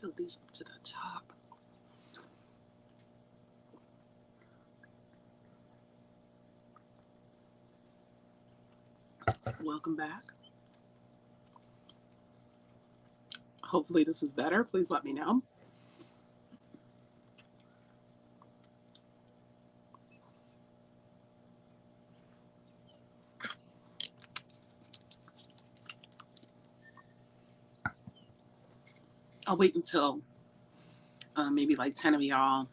fill these up to the top. Welcome back. Hopefully this is better. Please let me know. I'll wait until maybe like 10 of y'all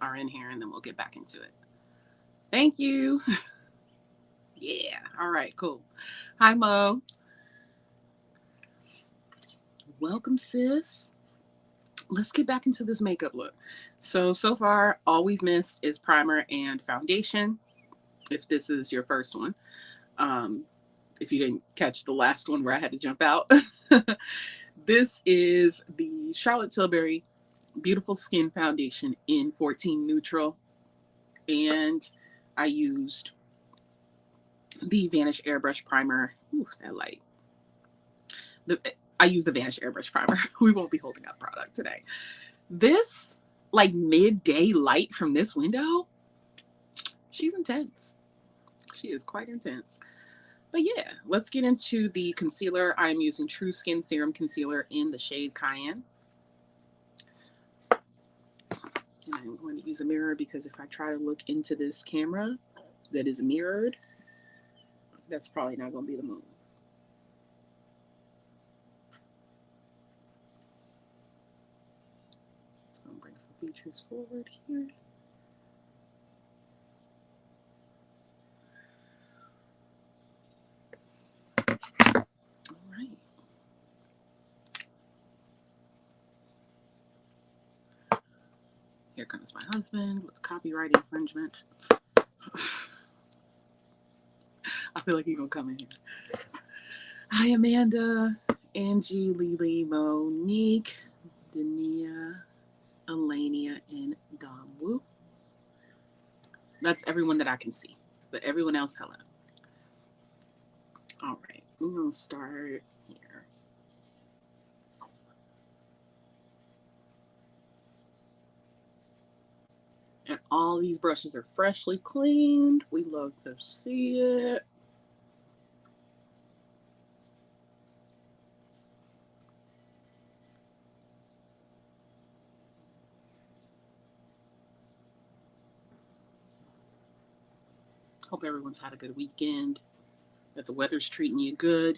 are in here and then we'll get back into it. Thank you. Yeah. All right, cool. Hi, Mo. Welcome, sis. Let's get back into this makeup look. So far, all we've missed is primer and foundation. If this is your first one. If you didn't catch the last one where I had to jump out. This is the Charlotte Tilbury Beautiful Skin Foundation in 14 Neutral. And I used the Vanish Airbrush Primer. Ooh, that light. I used the Vanish Airbrush Primer. We won't be holding up product today. This, like, midday light from this window, she's intense. She is quite intense. But yeah, let's get into the concealer. I'm using True Skin Serum Concealer in the shade Cayenne. And I'm going to use a mirror because if I try to look into this camera that is mirrored, that's probably not going to be the move. Just going to bring some features forward here. Here comes my husband with copyright infringement. I feel like he's gonna come in here. Hi, Amanda, Angie, Lily, Monique, Dania, Elania, and Domwoo. That's everyone that I can see, but everyone else, hello. All right, we're gonna start here. And all these brushes are freshly cleaned. We love to see it. Hope everyone's had a good weekend, that the weather's treating you good.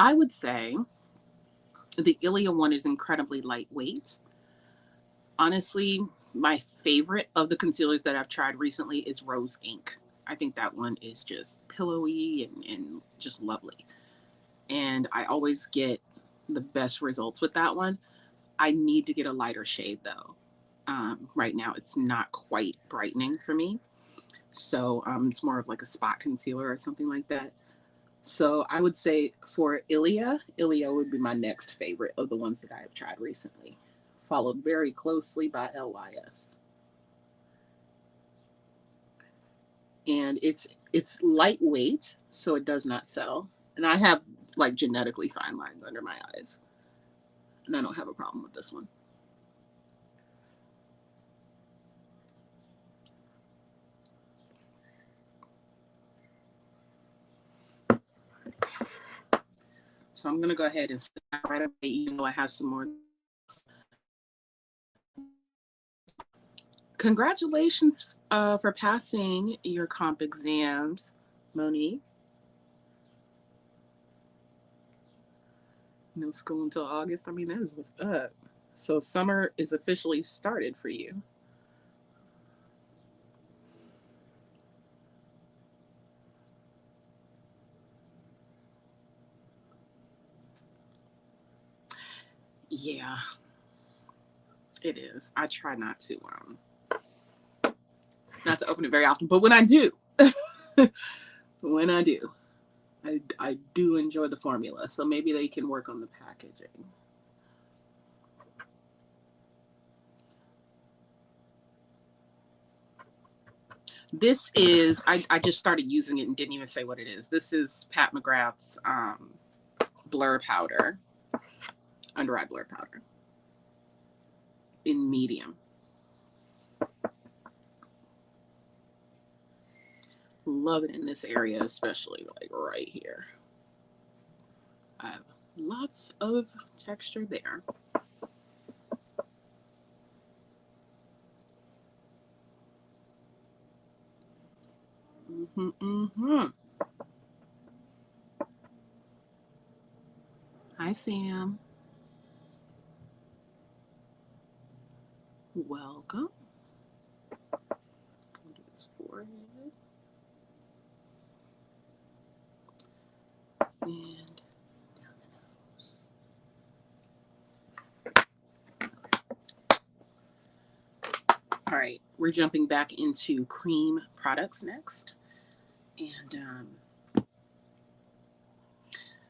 I would say the Ilia one is incredibly lightweight. Honestly, my favorite of the concealers that I've tried recently is Rose Ink. I think that one is just pillowy and just lovely. And I always get the best results with that one. I need to get a lighter shade though. Right now it's not quite brightening for me. So it's more of like a spot concealer or something like that. So I would say for Ilia would be my next favorite of the ones that I have tried recently, followed very closely by LYS. And it's lightweight, so it does not settle. And I have like genetically fine lines under my eyes, and I don't have a problem with this one. So I'm gonna go ahead and start right away, even though I have some more. Congratulations for passing your comp exams, Monique. No school until August. I mean, that is what's up. So summer is officially started for you. Yeah, it is. I try not to open it very often, but when I do, when I do, I do enjoy the formula. So maybe they can work on the packaging. This is, I just started using it and didn't even say what it is. This is Pat McGrath's blur powder, under eye blur powder in medium. Love it in this area, especially like right here. I have lots of texture there. Hi, Sam. Welcome. Do his forehead. And down the nose. All right, we're jumping back into cream products next. And I'm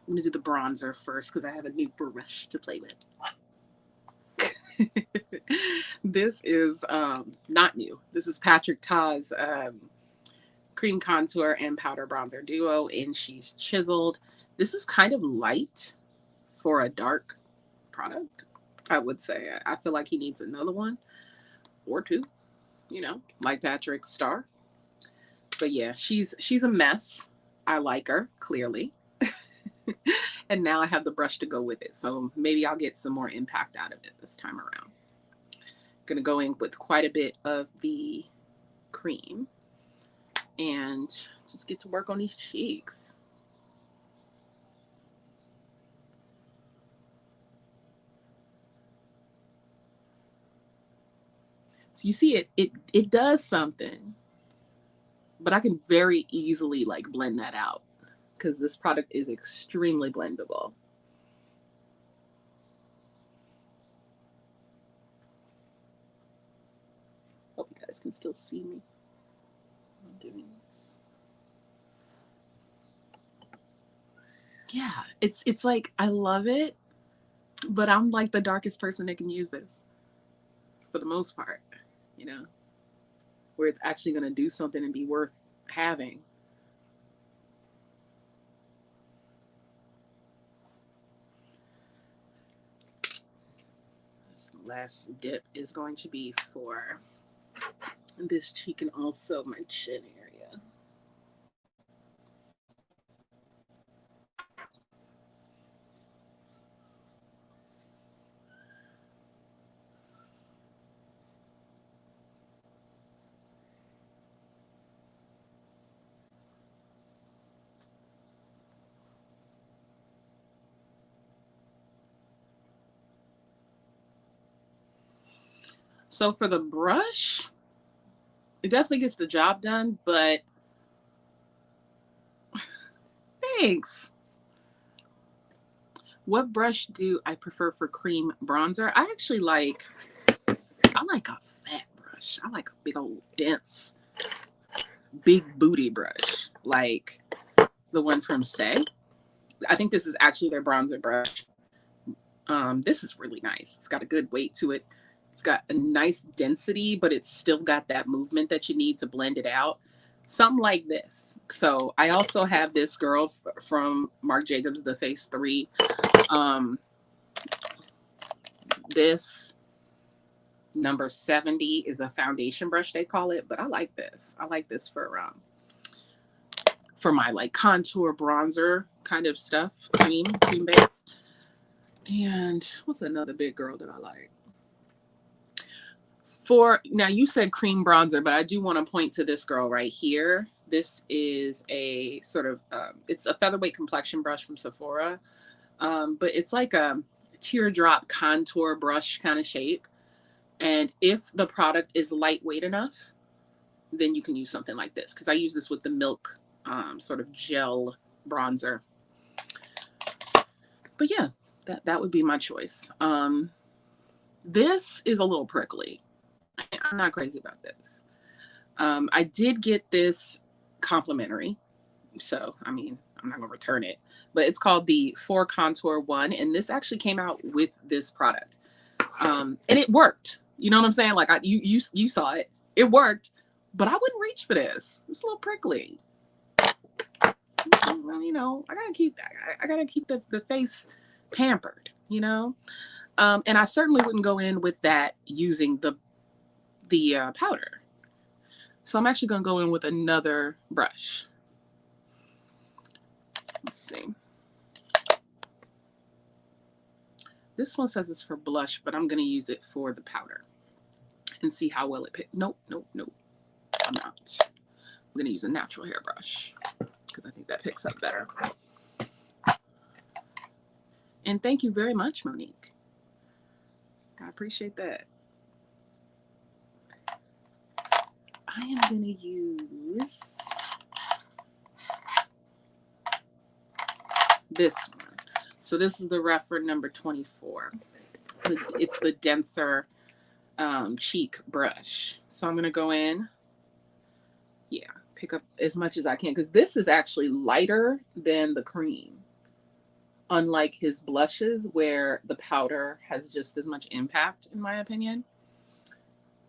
going to do the bronzer first because I have a new brush to play with. This is not new. This is Patrick Ta's cream contour and powder bronzer duo, and she's chiseled. This is kind of light for a dark product, I would say. I feel like he needs another one or two, you know, like Patrick Star. But yeah, she's a mess. I like her, clearly. And now I have the brush to go with it. So maybe I'll get some more impact out of it this time around. Gonna go in with quite a bit of the cream and just get to work on these cheeks. So you see it does something, but I can very easily like blend that out because this product is extremely blendable. Hope you guys can still see me. I'm doing this. Yeah, it's like I love it, but I'm like the darkest person that can use this for the most part, you know, where it's actually going to do something and be worth having. This last dip is going to be for this cheek and also my chin area. So for the brush, it definitely gets the job done, but thanks. What brush do I prefer for cream bronzer? I actually like a fat brush. I like a big old dense, big booty brush, like the one from Saie. I think this is actually their bronzer brush. This is really nice. It's got a good weight to it. It's got a nice density, but it's still got that movement that you need to blend it out. Something like this. So I also have this girl from Marc Jacobs, the Face 3. This number 70 is a foundation brush, they call it, but I like this. I like this for my like contour bronzer kind of stuff, cream based. And what's another big girl that I like? For now, you said cream bronzer, but I do want to point to this girl right here. This is a sort of it's a featherweight complexion brush from Sephora. But it's like a teardrop contour brush kind of shape. And if the product is lightweight enough, then you can use something like this, because I use this with the Milk sort of gel bronzer. But yeah, that would be my choice. This is a little prickly. I'm not crazy about this. I did get this complimentary, so I mean, I'm not gonna return it, but it's called the 4 Contour 1, and this actually came out with this product, and it worked. You know what I'm saying? Like you saw it, it worked, but I wouldn't reach for this. It's a little prickly. Well, you know, I gotta keep the face pampered, you know. And I certainly wouldn't go in with that using the powder. So I'm actually gonna go in with another brush. Let's see. This one says it's for blush, but I'm gonna use it for the powder and see how well it picks. Nope, nope, nope. I'm not. I'm gonna use a natural hair brush because I think that picks up better. And thank you very much, Monique. I appreciate that. I am gonna use this one. So this is the reference number 24. It's the denser cheek brush. So I'm gonna go in, yeah, pick up as much as I can, because this is actually lighter than the cream. Unlike his blushes, where the powder has just as much impact, in my opinion.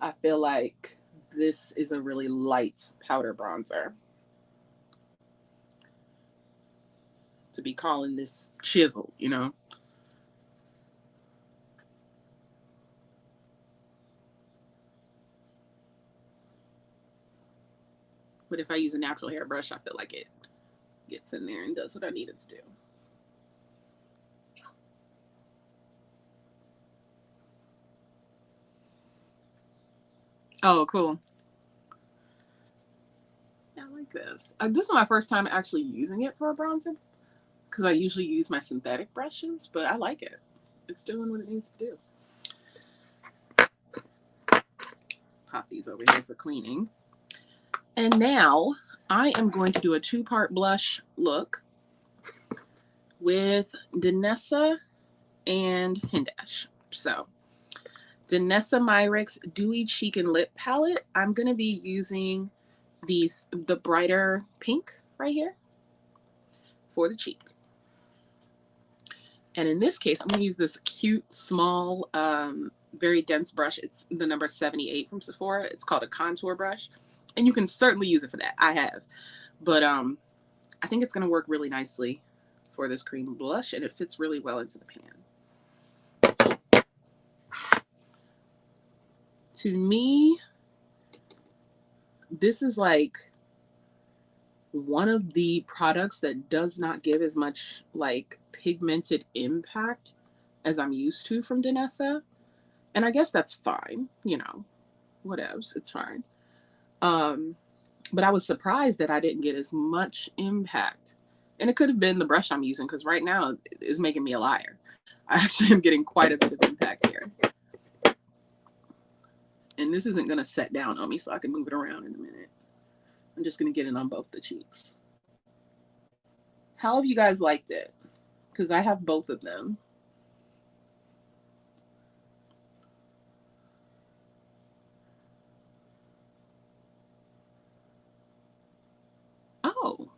I feel like this is a really light powder bronzer. To be calling this chisel, you know. But if I use a natural hair brush, I feel like it gets in there and does what I need it to do. Oh, cool. Yeah, I like this. This is my first time actually using it for a bronzer, because I usually use my synthetic brushes, but I like it. It's doing what it needs to do. Pop these over here for cleaning. And now I am going to do a 2-part blush look with Danessa and Hindash. So Danessa Myricks Dewy Cheek and Lip Palette. I'm going to be using the brighter pink right here for the cheek. And in this case, I'm going to use this cute, small, very dense brush. It's the number 78 from Sephora. It's called a contour brush. And you can certainly use it for that. I have. But I think it's going to work really nicely for this cream blush, and it fits really well into the pan. To me, this is like one of the products that does not give as much like pigmented impact as I'm used to from Danessa. And I guess that's fine, you know, whatevs, it's fine. But I was surprised that I didn't get as much impact. And it could have been the brush I'm using, because right now it's making me a liar. I actually am getting quite a bit of impact here. And this isn't going to set down on me, so I can move it around in a minute. I'm just going to get it on both the cheeks. How have you guys liked it? Because I have both of them. Oh.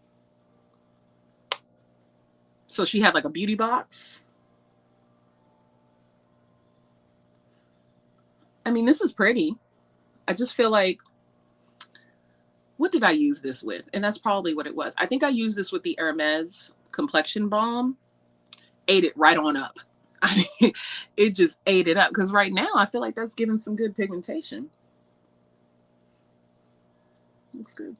So she had like a beauty box. I mean, this is pretty. I just feel like, what did I use this with? And that's probably what it was. I think I used this with the Hermes Complexion Balm. Ate it right on up. I mean, it just ate it up. Because right now, I feel like that's giving some good pigmentation. Looks good.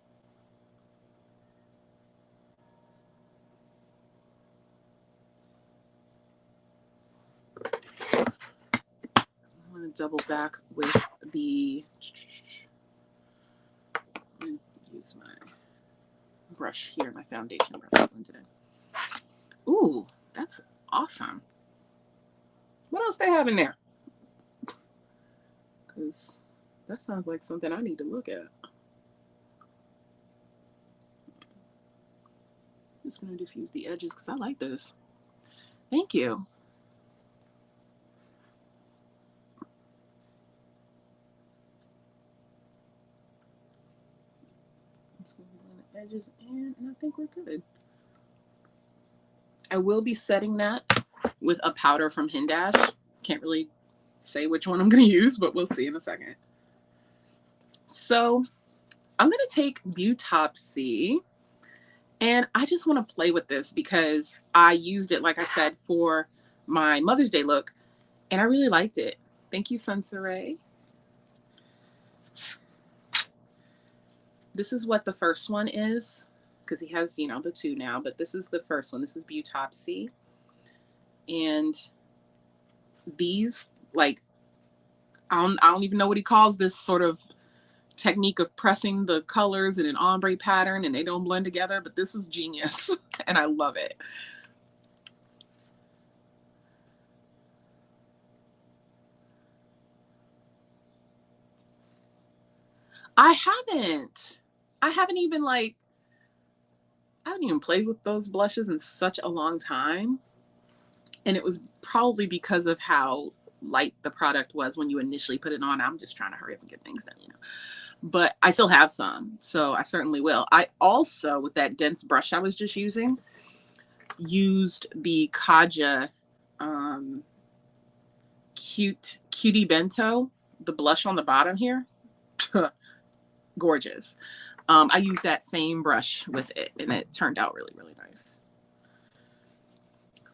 I'm going to double back with the... use my brush here, my foundation brush today. Ooh, that's Awesome. What else they have in there? Because that sounds like something I need to look at. Just going to diffuse the edges because I like this. Thank you. Let's go blend the edges in, and I think we're good. I will be setting that with a powder from Hindash. Can't really say which one I'm going to use, but we'll see in a second. So I'm going to take Beautopsy, and I just want to play with this because I used it, like I said, for my Mother's Day look, and I really liked it. Thank you, Sunsaray. This is what the first one is, because he has, you know, the two now, but this is the first one. This is Beautopsy. And these, like, I don't even know what he calls this sort of technique of pressing the colors in an ombre pattern and they don't blend together, but this is genius and I love it. I haven't even like, I haven't even played with those blushes in such a long time. And it was probably because of how light the product was when you initially put it on. I'm just trying to hurry up and get things done, you know. But I still have some, so I certainly will. I also, with that dense brush I was just using, used the Vikeejeah Cutie Bento, the blush on the bottom here. Gorgeous. I used that same brush with it, and it turned out really, really nice.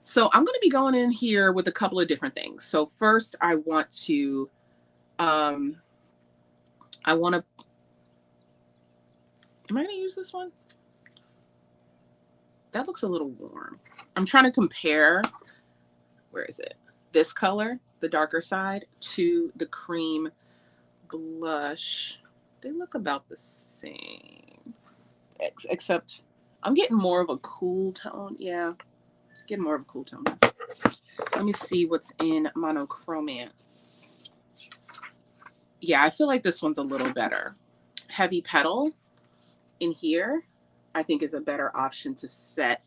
So I'm going to be going in here with a couple of different things. So first, I want to, am I going to use this one? That looks a little warm. I'm trying to compare, where is it? This color, the darker side, to the cream blush. They look about the same, except I'm getting more of a cool tone. Yeah, getting more of a cool tone. Let me see what's in Monochromance. Yeah, I feel like this one's a little better. Heavy Petal in here, I think, is a better option to set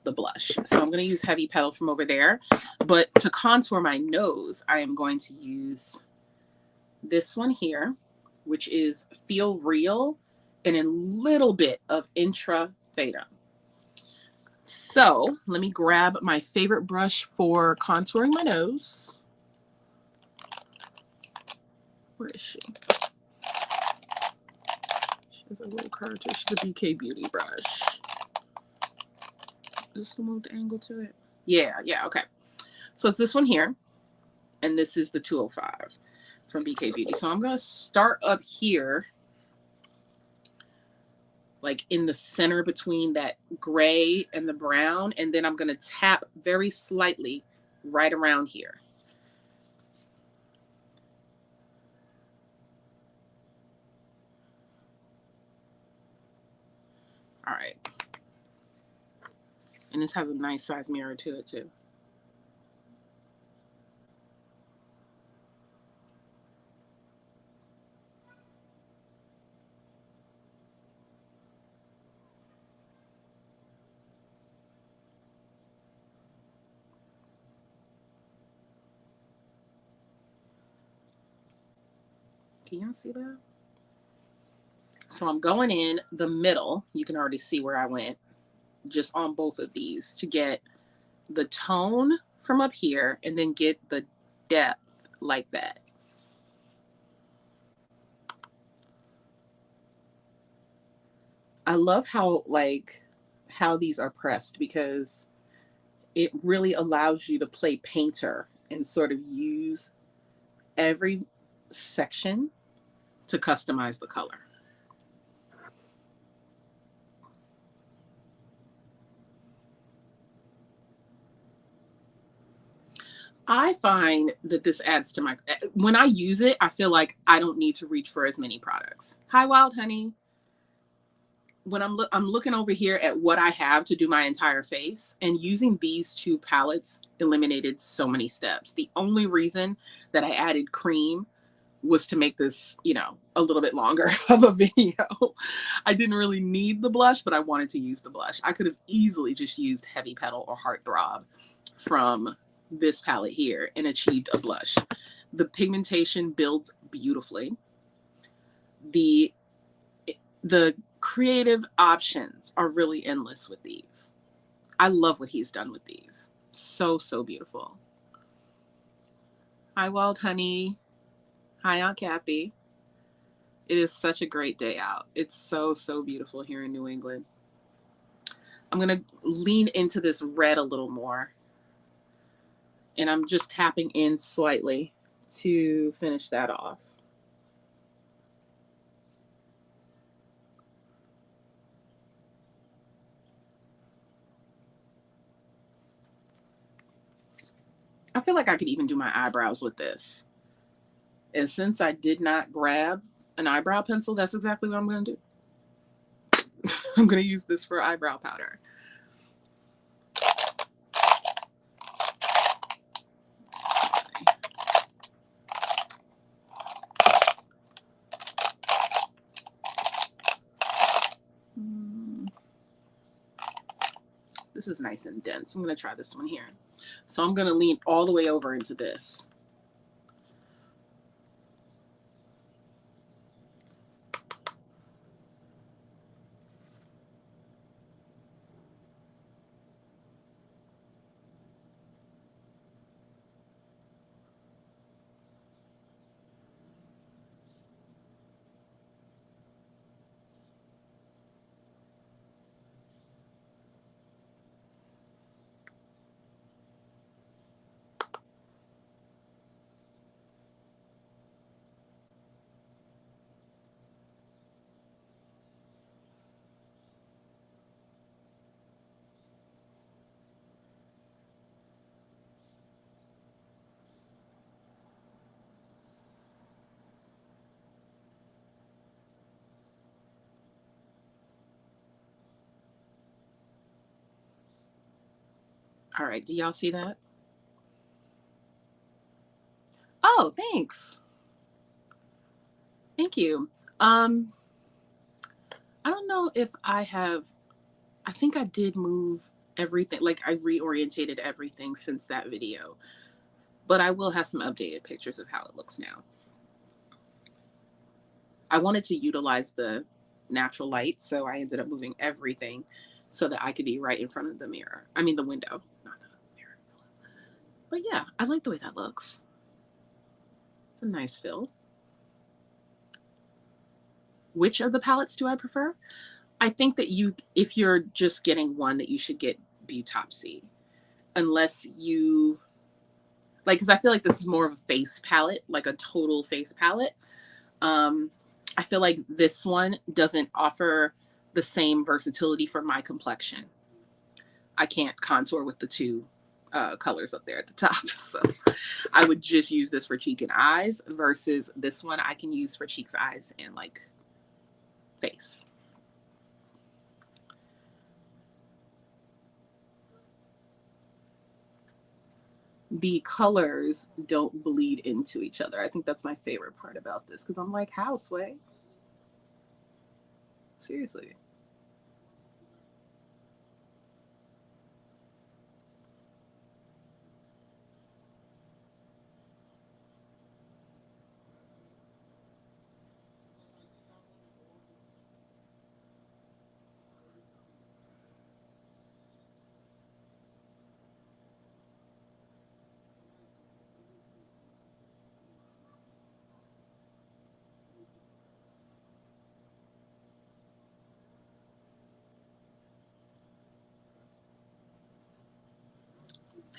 the blush. So I'm going to use Heavy Petal from over there. But to contour my nose, I am going to use this one here, which is Feel Real, and a little bit of Intra Theta. So let me grab my favorite brush for contouring my nose. Where is she? She has a little curve to it. She's a BK Beauty brush. Is this the one with the angle to it? Yeah, okay. So it's this one here, and this is the 205 from BK Beauty. So I'm going to start up here, like in the center between that gray and the brown, and then I'm going to tap very slightly right around here. All right. And this has a nice size mirror to it too. Can y'all see that? So I'm going in the middle. You can already see where I went, just on both of these, to get the tone from up here and then get the depth like that. I love how these are pressed, because it really allows you to play painter and sort of use every section to customize the color. I find that this adds to my, when I use it, I feel like I don't need to reach for as many products. Hi, Wild Honey. when I'm looking over here at what I have to do my entire face, and using these two palettes eliminated so many steps. The only reason that I added cream was to make this, you know, a little bit longer of a video. I didn't really need the blush, but I wanted to use the blush. I could have easily just used Heavy Petal or Heartthrob from this palette here and achieved a blush. The pigmentation builds beautifully. The creative options are really endless with these. I love what he's done with these. So, so beautiful. Hi, Wild Honey. Hi, Aunt Cappy. It is such a great day out. It's so, so beautiful here in New England. I'm going to lean into this red a little more. And I'm just tapping in slightly to finish that off. I feel like I could even do my eyebrows with this. And since I did not grab an eyebrow pencil, that's exactly what I'm going to do. I'm going to use this for eyebrow powder. This is nice and dense. I'm going to try this one here. So I'm going to lean all the way over into this. All right, do y'all see that? Oh, thanks. Thank you. I don't know if I think I did move everything, like I reorientated everything since that video, but I will have some updated pictures of how it looks now. I wanted to utilize the natural light, so I ended up moving everything so that I could be right in front of the mirror. I mean, the window, not the mirror. But yeah, I like the way that looks. It's a nice fill. Which of the palettes do I prefer? I think that if you're just getting one, that you should get Beautopsy, unless you like, because I feel like this is more of a face palette, like a total face palette. I feel like this one doesn't offer the same versatility for my complexion. I can't contour with the two colors up there at the top. So I would just use this for cheek and eyes, versus this one I can use for cheeks, eyes, and like face. The colors don't bleed into each other. I think that's my favorite part about this, because I'm like, how, Sway? Seriously.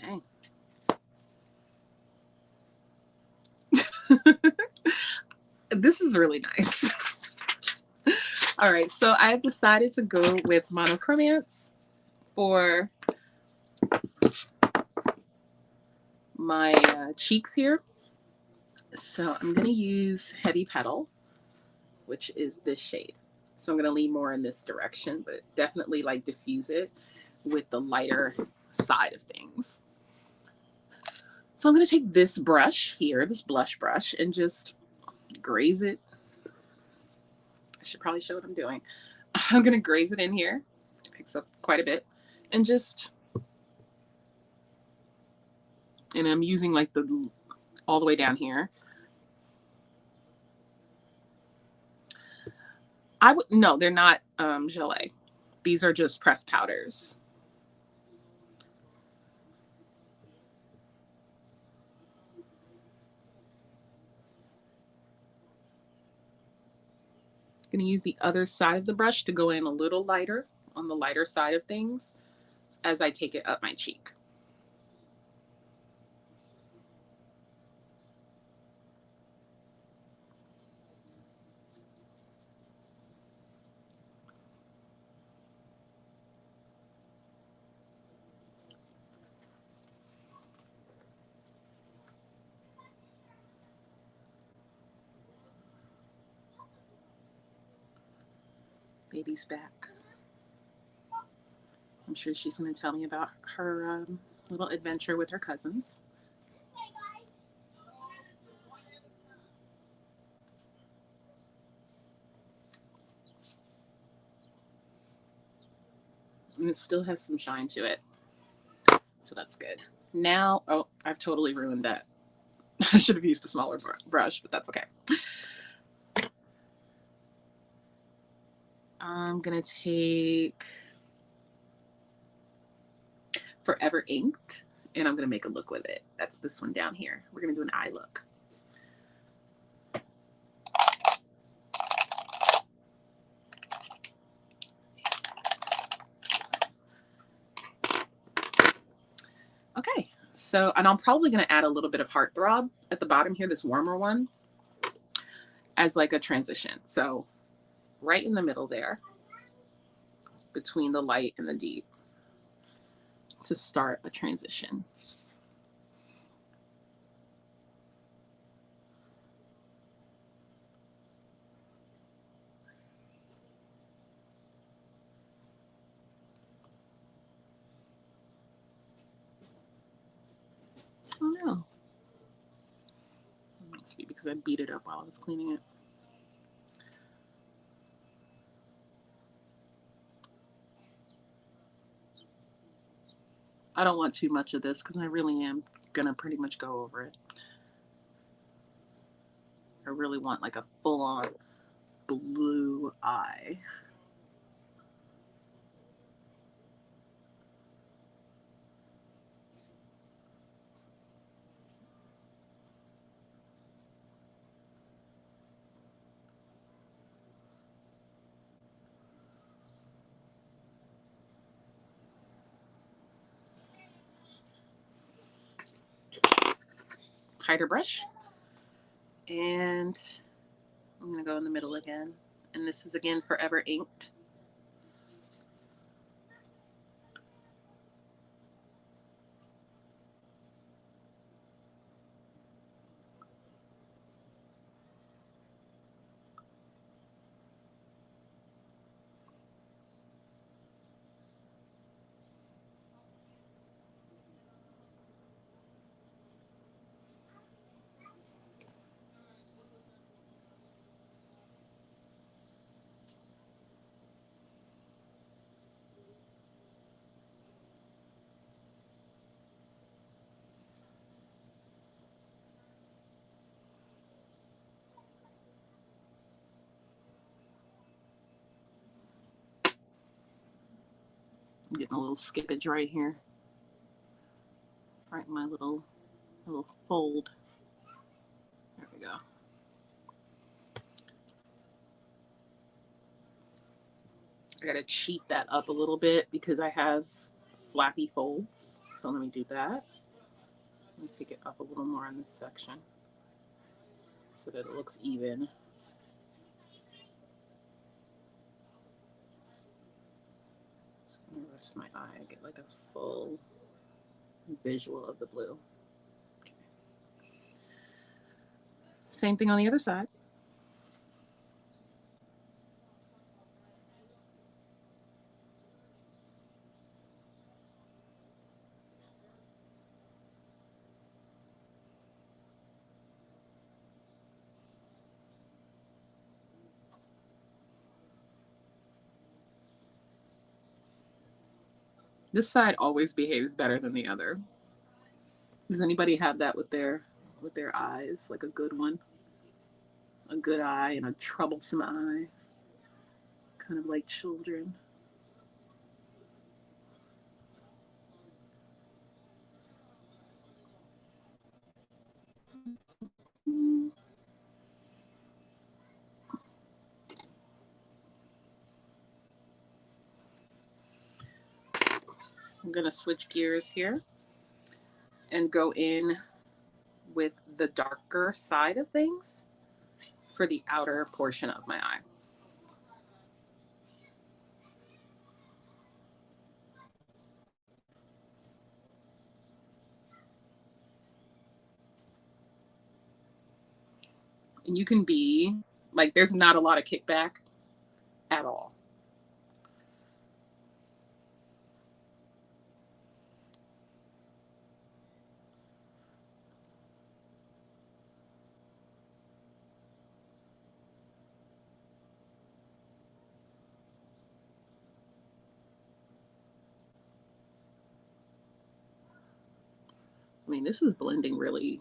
Okay. This is really nice. All right, so I have decided to go with Monochromance for my cheeks here. So I'm going to use Heavy Petal, which is this shade. So I'm going to lean more in this direction, but definitely like diffuse it with the lighter side of things. So I'm going to take this brush here, this blush brush, and just graze it. I should probably show what I'm doing. I'm going to graze it in here. It picks up quite a bit. And just, and I'm using like the, all the way down here. I would, no, they're not gelée. These are just pressed powders. I'm going to use the other side of the brush to go in a little lighter, on the lighter side of things, as I take it up my cheek. Baby's back. I'm sure she's going to tell me about her little adventure with her cousins. And it still has some shine to it. So that's good. Now, oh, I've totally ruined that. I should have used a smaller brush, but that's okay. I'm going to take Forever Inked, and I'm going to make a look with it. That's this one down here. We're going to do an eye look. Okay, so, and I'm probably going to add a little bit of Heartthrob at the bottom here, this warmer one, as like a transition. So right in the middle there, between the light and the deep, to start a transition. Oh no. It must be because I beat it up while I was cleaning it. I don't want too much of this because I really am gonna pretty much go over it. I really want like a full-on blue eye. Tighter brush. And I'm gonna go in the middle again. And this is again Forever Inked. I'm getting a little skippage right here. Right in my little fold. There we go. I gotta cheat that up a little bit because I have flappy folds. So let me do that. Let me take it up a little more in this section so that it looks even. The rest of my eye, I get like a full visual of the blue. Okay. Same thing on the other side. This side always behaves better than the other. Does anybody have that with their eyes? Like a good one? A good eye and a troublesome eye. Kind of like children. I'm going to switch gears here and go in with the darker side of things for the outer portion of my eye. And you can be like, there's not a lot of kickback at all. I mean, this is blending really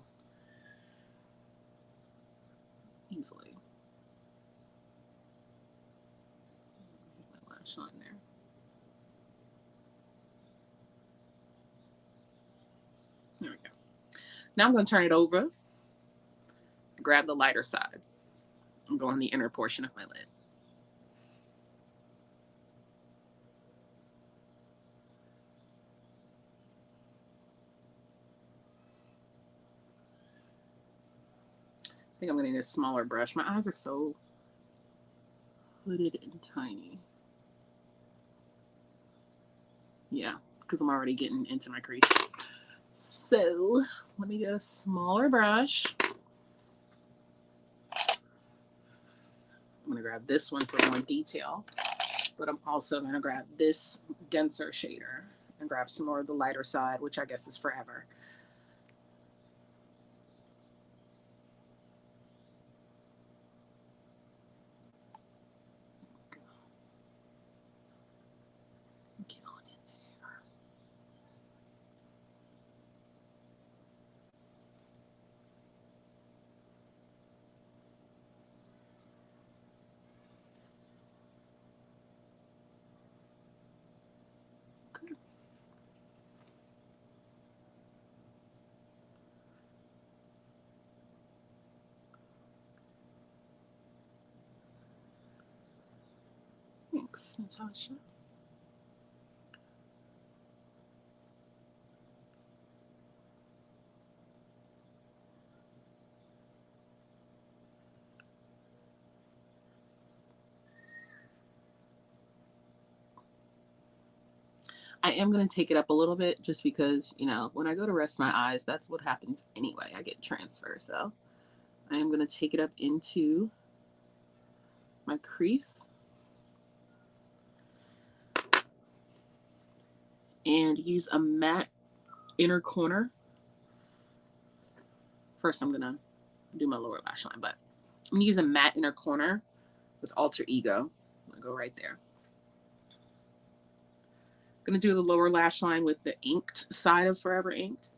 easily. My lash line there. There we go. Now I'm going to turn it over, grab the lighter side, and go on the inner portion of my lid. I think I'm going to need a smaller brush. My eyes are so hooded and tiny. Yeah, because I'm already getting into my crease. So let me get a smaller brush. I'm going to grab this one for more detail, but I'm also going to grab this denser shader and grab some more of the lighter side, which I guess is forever. Thanks, Natasha. I am going to take it up a little bit just because, you know, when I go to rest my eyes, that's what happens anyway. I get transfer. So I am going to take it up into my crease and use a matte inner corner. First, I'm going to do my lower lash line, but I'm going to use a matte inner corner with Alter Ego. I'm going to go right there. I'm going to do the lower lash line with the inked side of Forever Inked.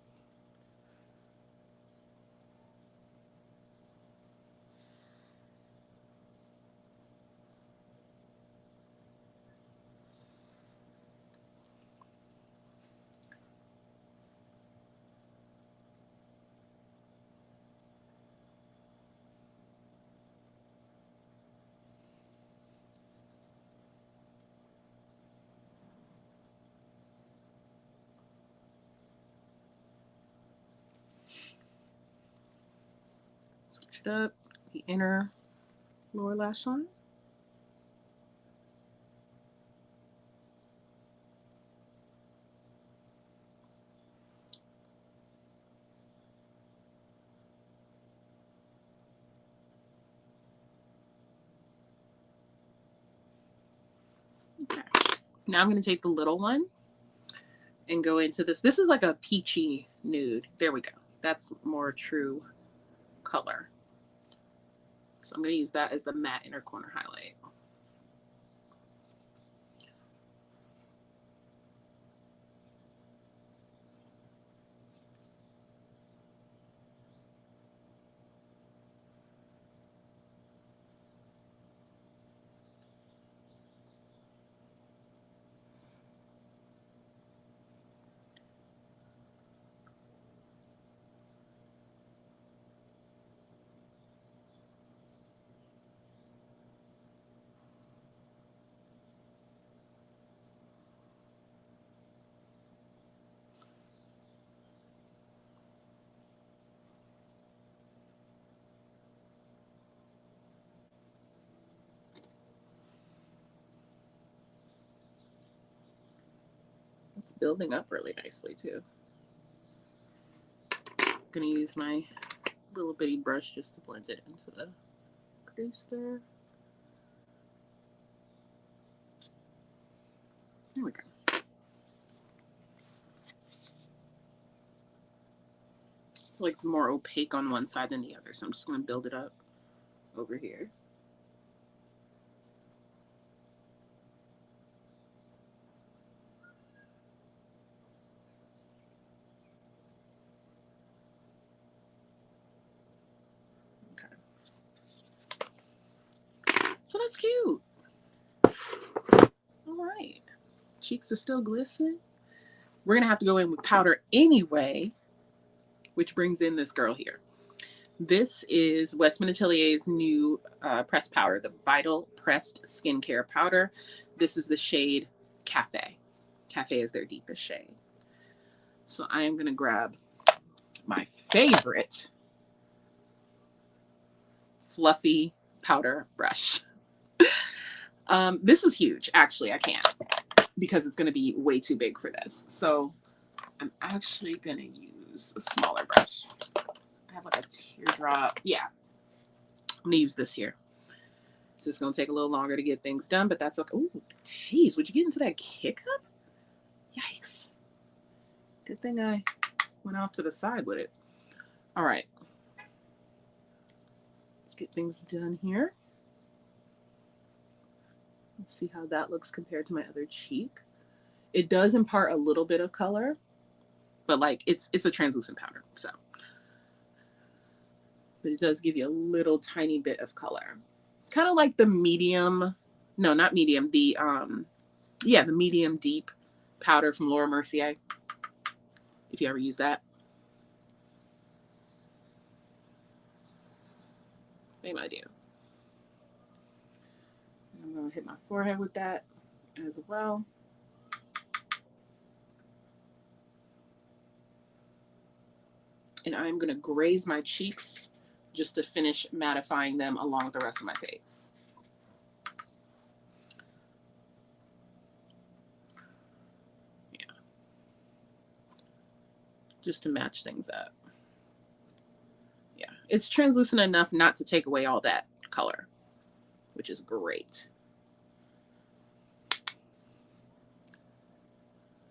Switch it up, the inner lower lash line. Okay. Now I'm going to take the little one and go into this. This is like a peachy nude. There we go. That's more true color. So I'm going to use that as the matte inner corner highlight. It's building up really nicely too. I'm gonna use my little bitty brush just to blend it into the crease there. There we go. I feel like it's more opaque on one side than the other, so I'm just gonna build it up over here. So that's cute. All right. Cheeks are still glistening. We're going to have to go in with powder anyway, which brings in this girl here. This is Westman Atelier's new pressed powder, the Vital Pressed Skincare Powder. This is the shade Cafe. Cafe is their deepest shade. So I am going to grab my favorite fluffy powder brush. This is huge. Actually, I can't because it's going to be way too big for this. So I'm actually going to use a smaller brush. I have like a teardrop. Yeah, I'm going to use this here. It's just going to take a little longer to get things done, but that's okay. Ooh, jeez, would you get into that kick up? Yikes. Good thing I went off to the side with it. All right. Let's get things done here. Let's see how that looks compared to my other cheek. It does impart a little bit of color, but like it's a translucent powder, so. But it does give you a little tiny bit of color. Kind of like the medium, no, not medium, the yeah, the medium deep powder from Laura Mercier, if you ever use that. Same idea. I'm gonna hit my forehead with that as well. And I'm gonna graze my cheeks just to finish mattifying them along with the rest of my face. Yeah. Just to match things up. Yeah, it's translucent enough not to take away all that color, which is great.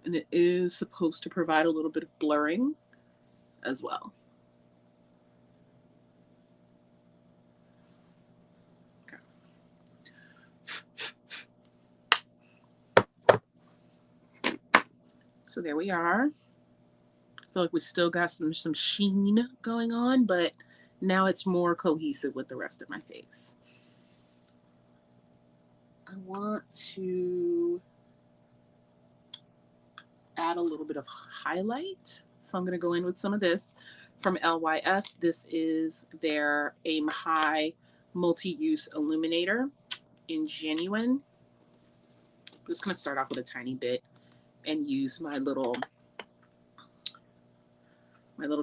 And it is supposed to provide a little bit of blurring as well. So there we are. I feel like we still got some sheen going on, but now it's more cohesive with the rest of my face. I want to add a little bit of highlight. So I'm going to go in with some of this from LYS. This is their Aim High Multi-Use Illuminator in Genuine. I'm just going to start off with a tiny bit and use my little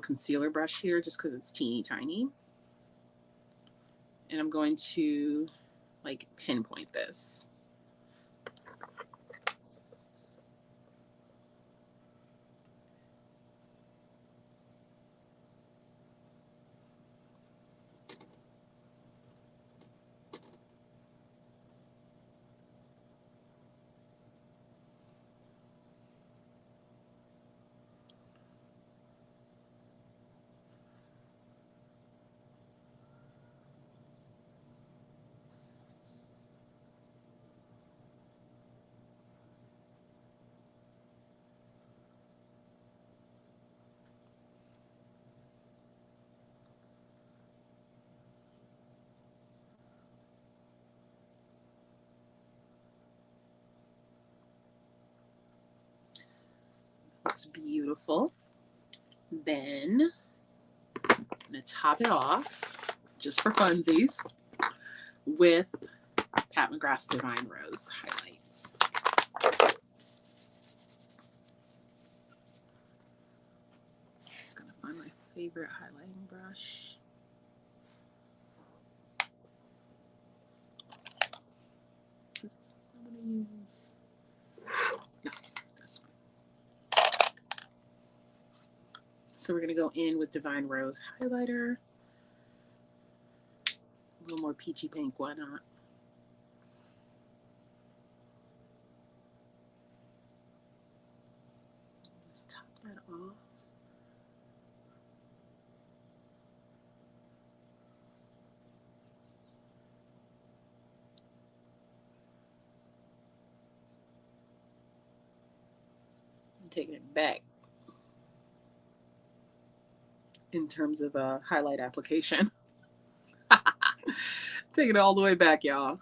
concealer brush here just because it's teeny tiny. And I'm going to like pinpoint this. Looks beautiful. Then I'm going to top it off just for funsies with Pat McGrath's Divine Rose highlights. Just going to find my favorite highlighting brush. This is what I'm going to use. No, this one. So we're going to go in with Divine Rose highlighter. A little more peachy pink, why not? Just top that off. I'm taking it back in terms of highlight application. Take it all the way back, y'all.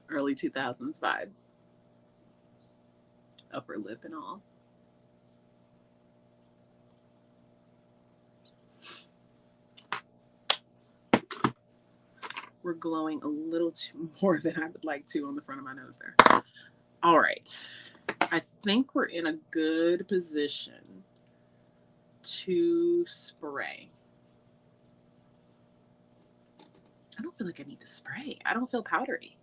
Early 2000s vibe. Upper lip and all. We're glowing a little too more than I would like to on the front of my nose there. All right. I think we're in a good position to spray. I don't feel like I need to spray. I don't feel powdery.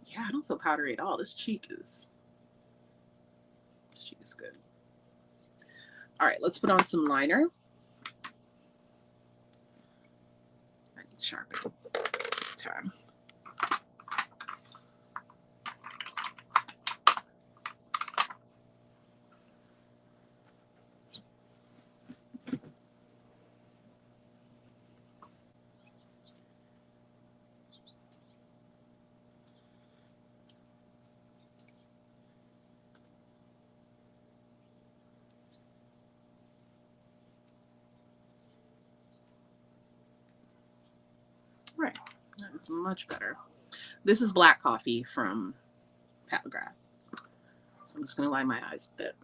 Yeah, I don't feel powdery at all. This cheek is good. All right, let's put on some liner. I need sharpen time. Right, that is much better. This is black coffee from McGrath. So I'm just going to line my eyes with it.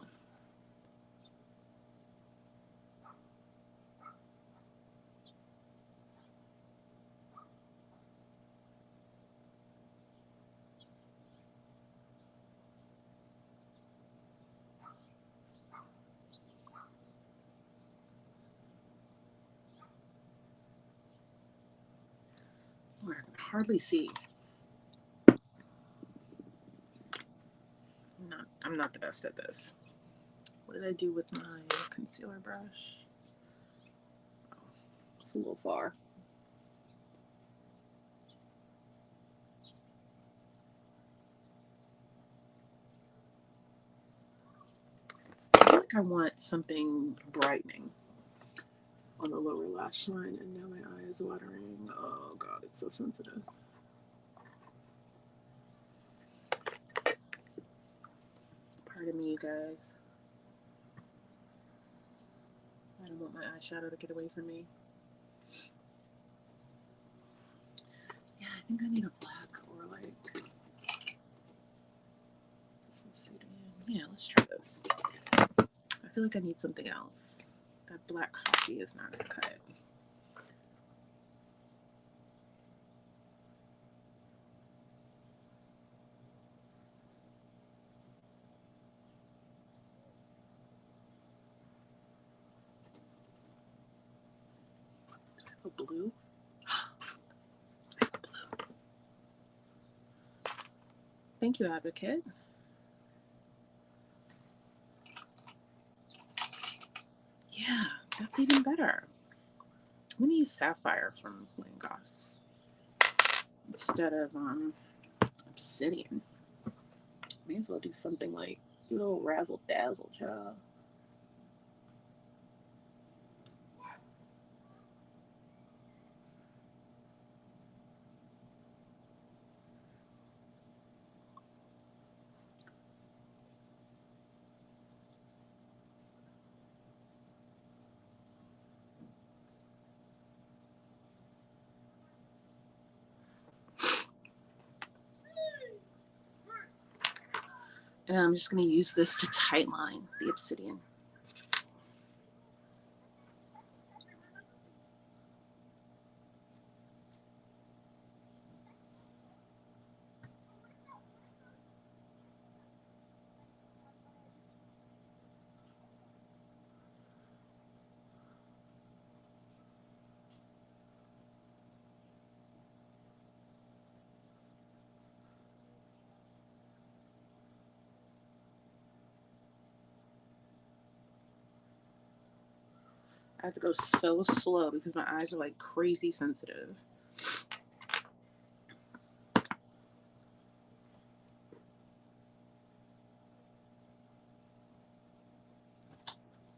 Lord, I can hardly see. I'm not the best at this. What did I do with my concealer brush? Oh, it's a little far. I feel like I want something brightening on the lower lash line, and now my eye is watering. Oh God, it's so sensitive. Pardon me, you guys. I don't want my eyeshadow to get away from me. Yeah, I think I need a black or like some obsidian. Yeah, let's try this. I feel like I need something else. That black coffee is not gonna cut it. A blue. Thank you, Advocate. Yeah, that's even better. I'm gonna use Sapphire from Langos instead of Obsidian. May as well do something like a little razzle dazzle, child. And I'm just going to use this to tightline the obsidian. I have to go so slow because my eyes are like crazy sensitive.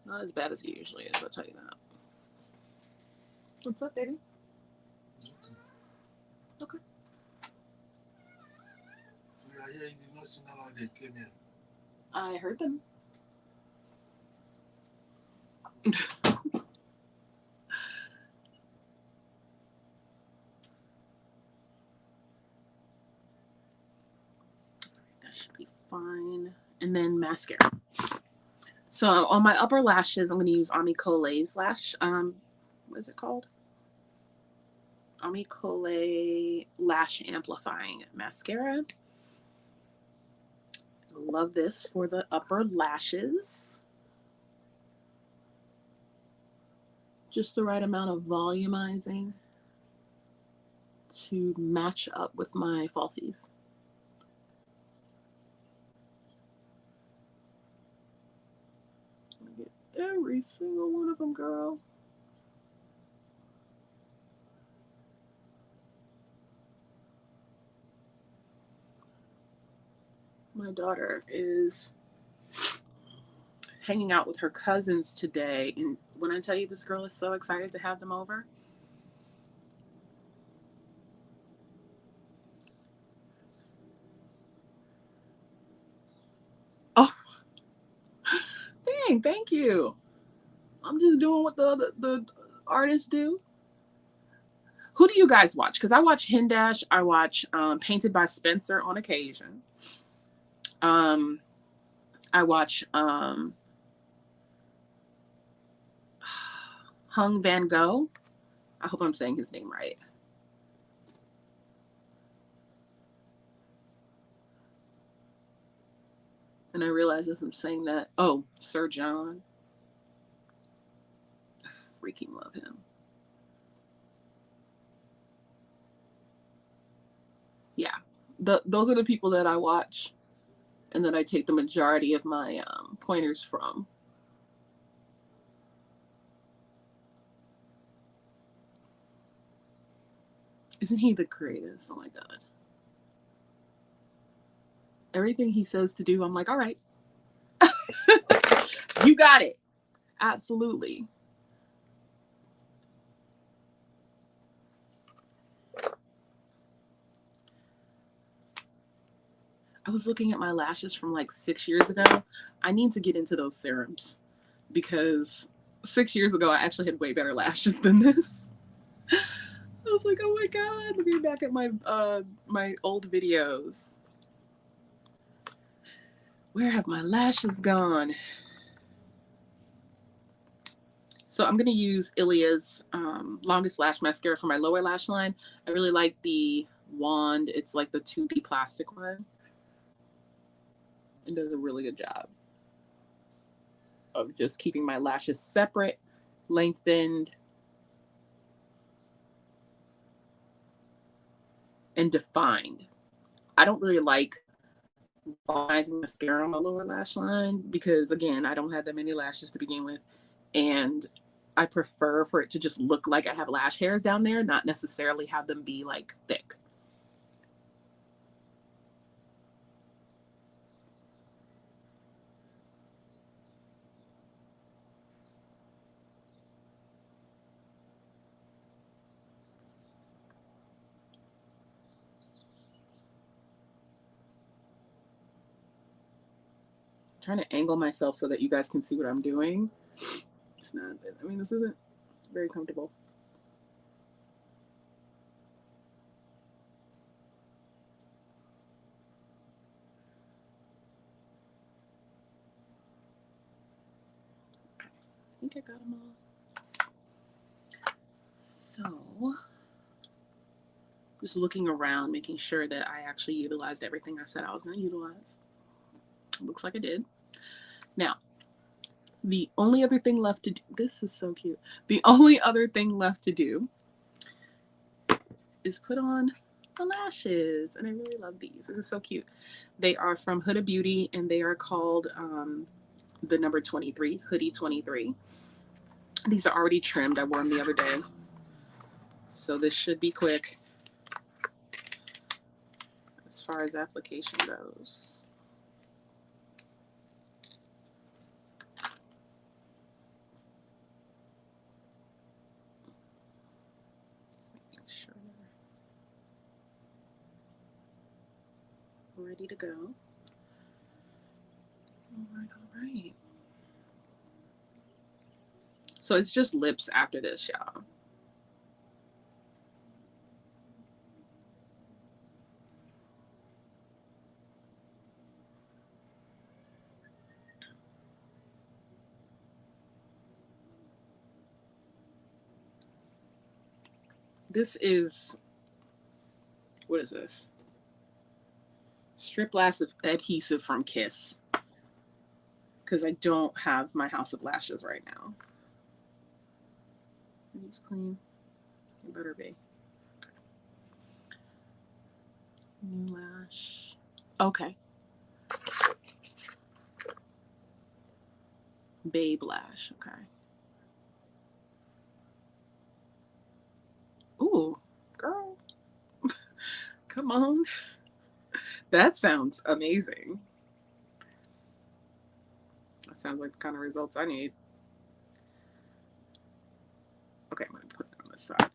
Not as bad as it usually is, I'll tell you that. What's up, baby? Okay. So you did not see how they came in. I heard them. That should be fine. And then mascara. So on my upper lashes, I'm going to use Colé's lash. What is it called? Colē Lash Amplifying Mascara. Love this for the upper lashes. Just the right amount of volumizing to match up with my falsies. Get every single one of them, girl. My daughter is hanging out with her cousins today, and when I tell you this girl is so excited to have them over. Oh, dang, thank you. I'm just doing what the artists do. Who do you guys watch? Because I watch Hindash. I watch Painted by Spencer on occasion. I watch Hung Van Gogh. I hope I'm saying his name right. And I realize as I'm saying that, oh, Sir John. I freaking love him. Yeah, those are the people that I watch and that I take the majority of my pointers from. Isn't he the greatest? Oh my God. Everything he says to do, I'm like, all right. You got it. Absolutely. I was looking at my lashes from like 6 years ago. I need to get into those serums because 6 years ago, I actually had way better lashes than this. I was like, oh my God, looking back at my my old videos. Where have my lashes gone? So I'm going to use Ilia's Longest Lash Mascara for my lower lash line. I really like the wand. It's like the 2D plastic one. It does a really good job of just keeping my lashes separate, lengthened, and defined. I don't really like volumizing mascara on my lower lash line because, again, I don't have that many lashes to begin with. And I prefer for it to just look like I have lash hairs down there, not necessarily have them be like thick. I'm trying to angle myself so that you guys can see what I'm doing. It's not, I mean, this isn't very comfortable. I think I got them all. So, just looking around, making sure that I actually utilized everything I said I was going to utilize. Looks like I did. Now, the only other thing left to do, this is so cute. The only other thing left to do is put on the lashes. And I really love these. This is so cute. They are from Huda Beauty and they are called the number 23s, Hoodie 23. These are already trimmed. I wore them the other day. So this should be quick as far as application goes. Make sure we're ready to go. All right. So it's just lips after this, y'all. This is, what is this? Strip Lash adhesive from Kiss. Because I don't have my House of Lashes right now. Are these clean? They better be. New lash. Okay. Babe Lash. Okay. Ooh, girl. Come on. That sounds amazing. That sounds like the kind of results I need. Okay, I'm going to put it on this side.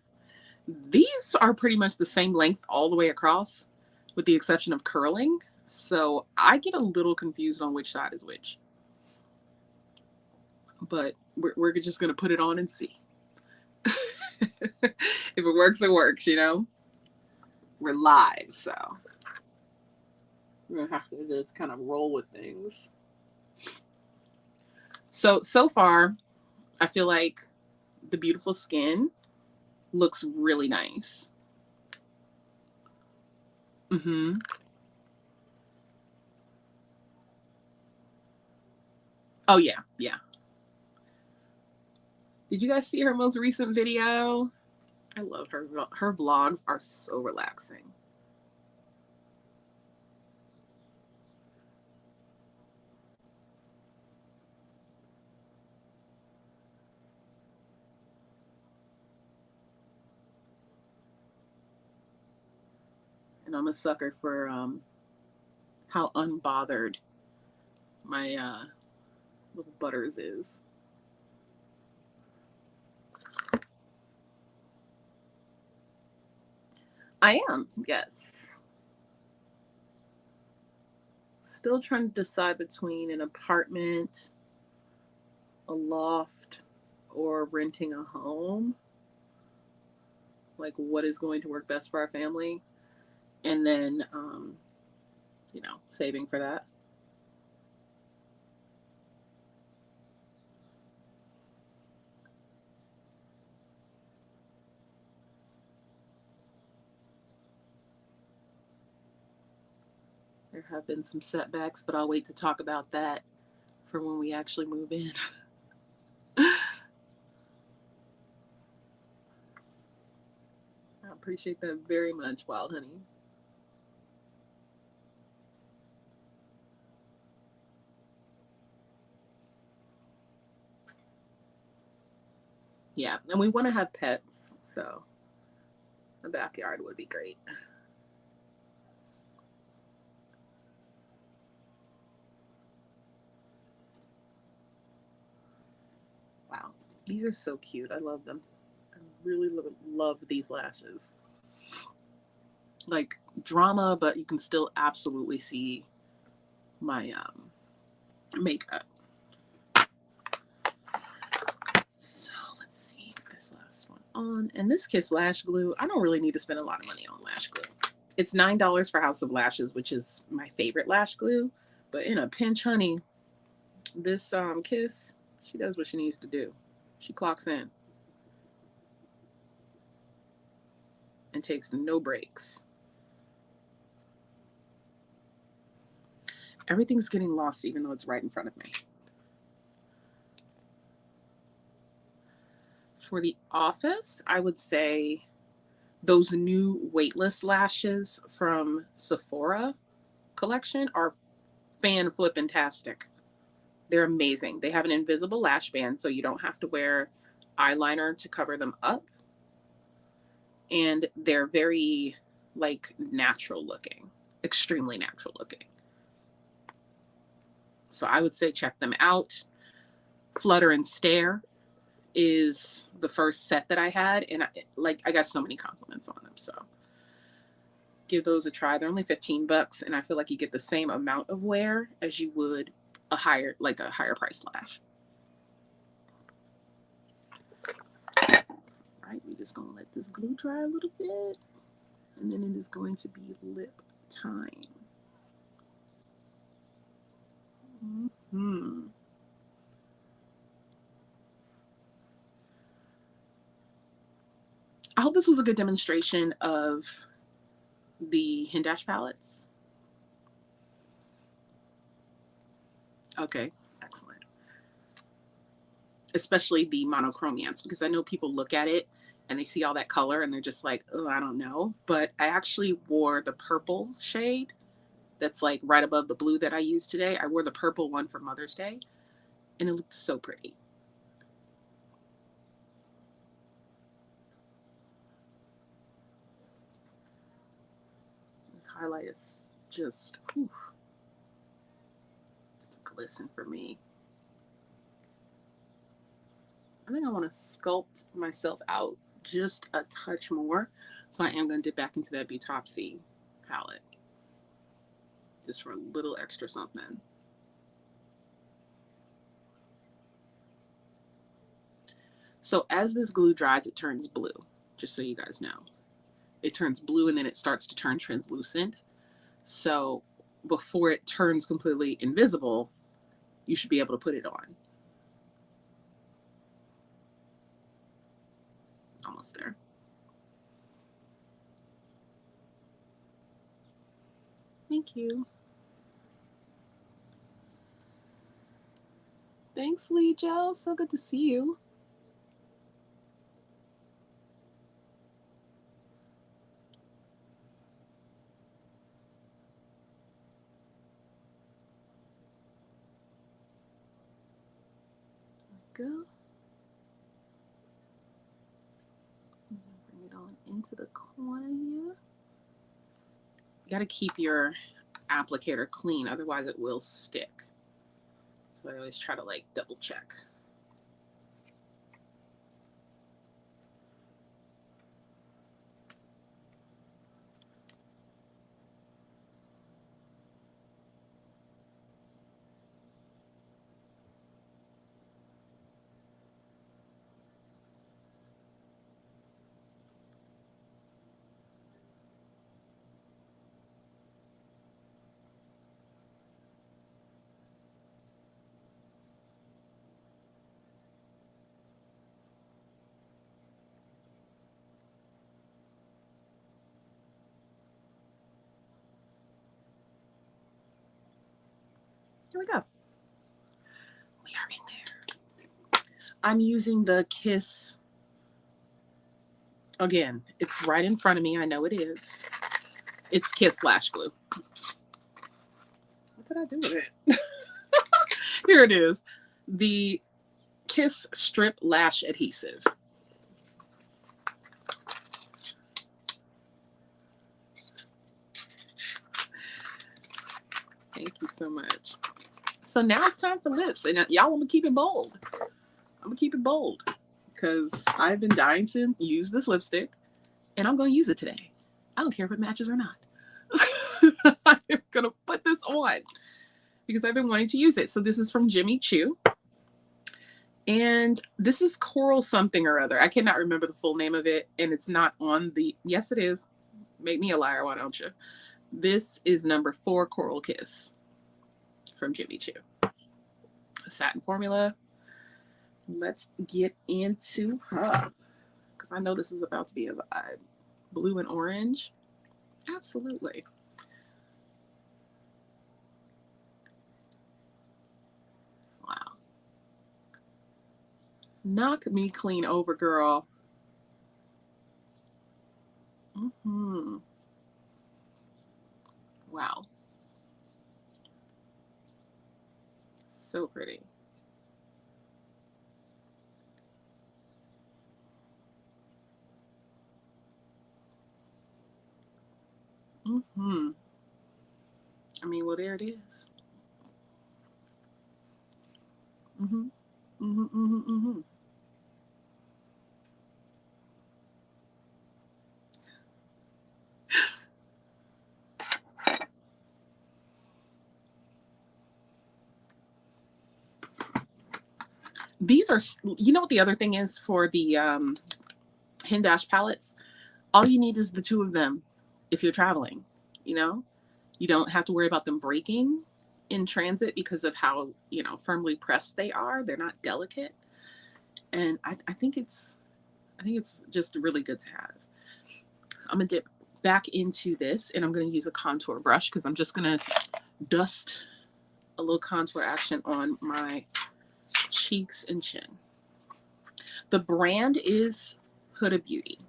These are pretty much the same length all the way across, with the exception of curling. So I get a little confused on which side is which. But we're just going to put it on and see. If it works, it works, you know? We're live, so we're going to have to just kind of roll with things. So far, I feel like the beautiful skin looks really nice. Mm-hmm. Oh, yeah, yeah. Did you guys see her most recent video? I love her. Her vlogs are so relaxing. And I'm a sucker for how unbothered my little Butters is. I am, yes. Still trying to decide between an apartment, a loft, or renting a home. Like, what is going to work best for our family? And then, you know, saving for that. There have been some setbacks, but I'll wait to talk about that for when we actually move in. I appreciate that very much, Wild Honey. Yeah, and we want to have pets, so the backyard would be great. Wow, these are so cute. I love them. I really love these lashes. Like drama, but you can still absolutely see my makeup. So let's see this last one on. And this Kiss Lash Glue, I don't really need to spend a lot of money on lash glue. It's $9 for House of Lashes, which is my favorite lash glue. But in a pinch, honey, this Kiss, she does what she needs to do. She clocks in and takes no breaks. Everything's getting lost even though it's right in front of me. For the office, I would say those new weightless lashes from Sephora collection are fan-flippin-tastic. They're amazing. They have an invisible lash band, so you don't have to wear eyeliner to cover them up. And they're very like natural looking, extremely natural looking. So I would say check them out. Flutter and Stare is the first set that I had, and I got so many compliments on them. So give those a try. They're only $15, and I feel like you get the same amount of wear as you would a higher priced lash. All right, we're just gonna let this glue dry a little bit, and then it is going to be lip time. I hope this was a good demonstration of the Hindash palettes. Okay, excellent. Especially the Monochromance, because I know people look at it and they see all that color and they're just like, oh, I don't know. But I actually wore the purple shade that's like right above the blue that I used today. I wore the purple one for Mother's Day, and it looked so pretty. This highlight is just, whew, it's a glisten for me. I think I want to sculpt myself out just a touch more. So I am going to dip back into that Beautopsy palette just for a little extra something. So as this glue dries, it turns blue, just so you guys know. It turns blue and then it starts to turn translucent. So before it turns completely invisible, you should be able to put it on. Almost there. Thank you. Thanks, Vikeejeah. So good to see you. There we go. Bring it on into the corner here. You got to keep your applicator clean, otherwise it will stick. So I always try to like double check. Here we go. We are in there. I'm using the Kiss. Again, it's right in front of me. I know it is. It's Kiss Lash Glue. What did I do with it? Here it is. The Kiss Strip Lash Adhesive. Thank you so much. So now it's time for lips. And y'all, I'm going to keep it bold. I'm going to keep it bold because I've been dying to use this lipstick and I'm going to use it today. I don't care if it matches or not. I'm going to put this on because I've been wanting to use it. So this is from Jimmy Choo. And this is Coral something or other. I cannot remember the full name of it. And it's not on the, yes it is. Make me a liar, why don't you? This is number 4 Coral Kiss from Jimmy Choo. A satin formula. Let's get into her. Because I know this is about to be a vibe. Blue and orange. Absolutely. Wow. Knock me clean over, girl. Mm-hmm. Wow. So pretty. Mm-hmm. I mean, well, there it is. Mm-hmm. Mm-hmm. Mm-hmm. Mm-hmm. These are, you know what the other thing is for the Hindash palettes? All you need is the two of them if you're traveling, you know? You don't have to worry about them breaking in transit because of how, you know, firmly pressed they are. They're not delicate. And I think it's just really good to have. I'm gonna dip back into this and I'm gonna use a contour brush because I'm just gonna dust a little contour action on my cheeks and chin. The brand is Huda Beauty.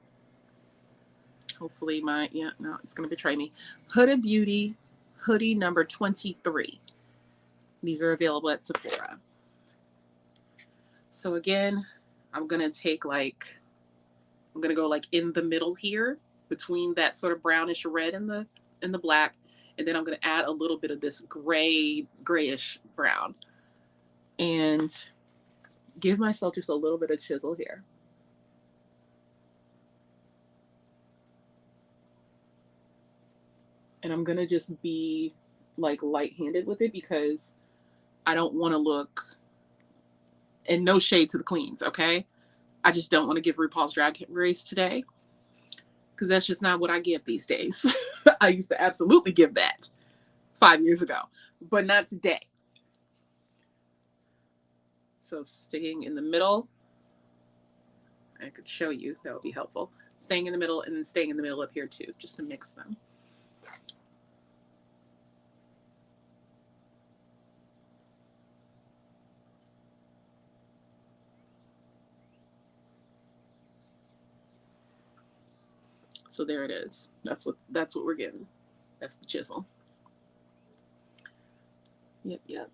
Hopefully my, yeah, no, it's going to betray me. Huda Beauty hoodie number 23. These are available at Sephora. So again, I'm going to take like, I'm going to go like in the middle here between that sort of brownish red and the black. And then I'm going to add a little bit of this grayish brown and give myself just a little bit of chisel here. And I'm going to just be like light-handed with it because I don't want to look, and no shade to the queens, okay? I just don't want to give RuPaul's Drag Race today because that's just not what I give these days. I used to absolutely give that 5 years ago, but not today. So staying in the middle, I could show you, that would be helpful. Staying in the middle and then staying in the middle up here too, just to mix them. So there it is. That's what we're getting. That's the chisel. Yep, yep.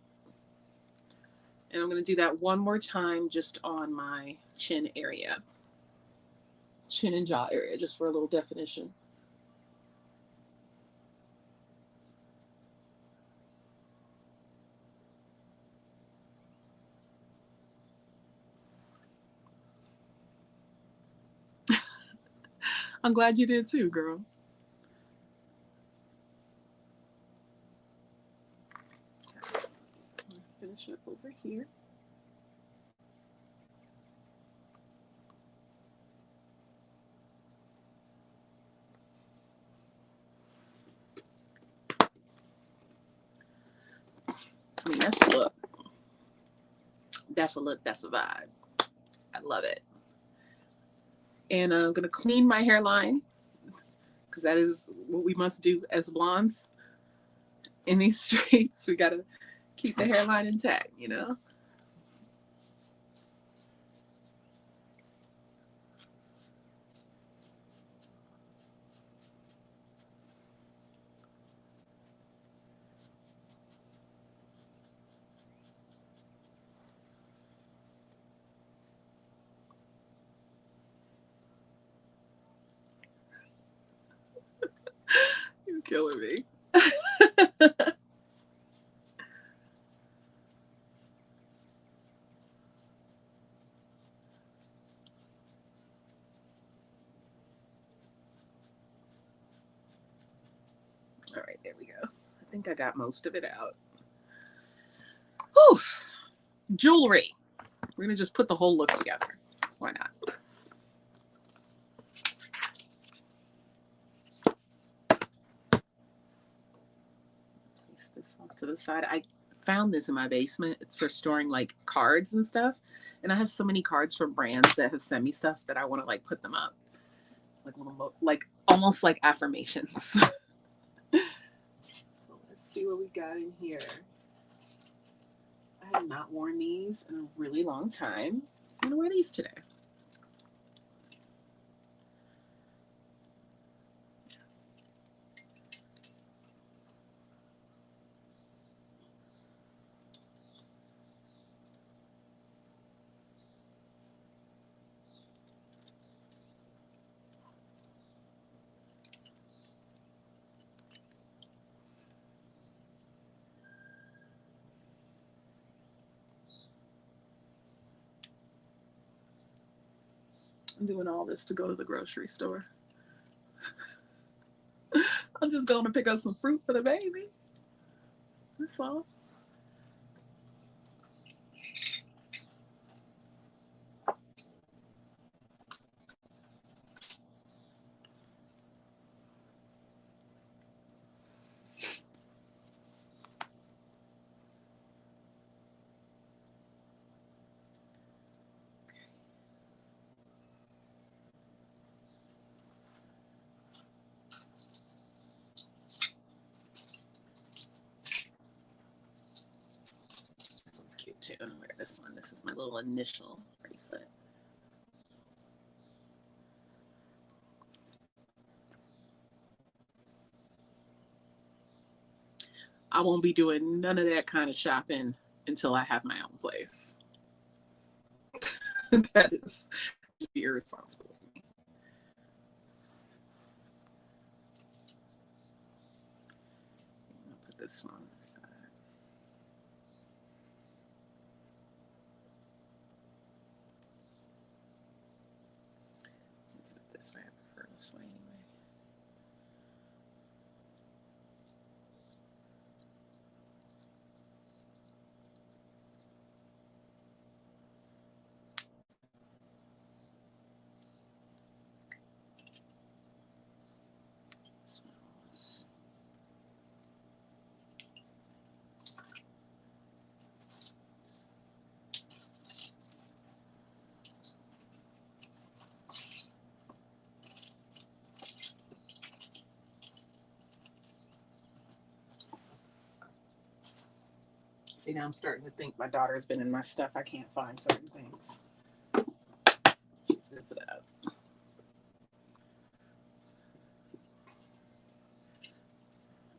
And I'm going to do that one more time just on my chin area. Chin and jaw area, just for a little definition. I'm glad you did too, girl. Finish up over here. I mean, that's a look. That's a look. That's a vibe. I love it. And I'm going to clean my hairline because that is what we must do as blondes in these streets. We got to keep the hairline intact, you know? You're killing me. All right, there we go. I think I got most of it out. Whew. Jewelry. We're going to just put the whole look together. Why not? Place this off to the side. I found this in my basement. It's for storing like cards and stuff. And I have so many cards from brands that have sent me stuff that I want to like put them up. Like little, like almost like affirmations. So let's see what we got in here. I have not worn these in a really long time. I'm gonna wear these today. I'm doing all this to go to the grocery store. I'm just going to pick up some fruit for the baby. That's all. Too. I'm gonna wear this one. This is my little initial bracelet. I won't be doing none of that kind of shopping until I have my own place. That is irresponsible of me. I'm gonna put this one on the side. Do it this way. I prefer this way anyway. See, now I'm starting to think my daughter's been in my stuff. I can't find certain things. She's good for that.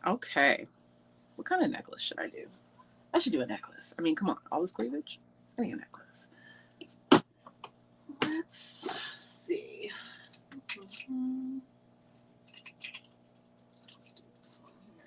Okay. What kind of necklace should I do? I should do a necklace. I mean, come on. All this cleavage? I need a necklace. Let's see. Mm-hmm. Let's do this one here.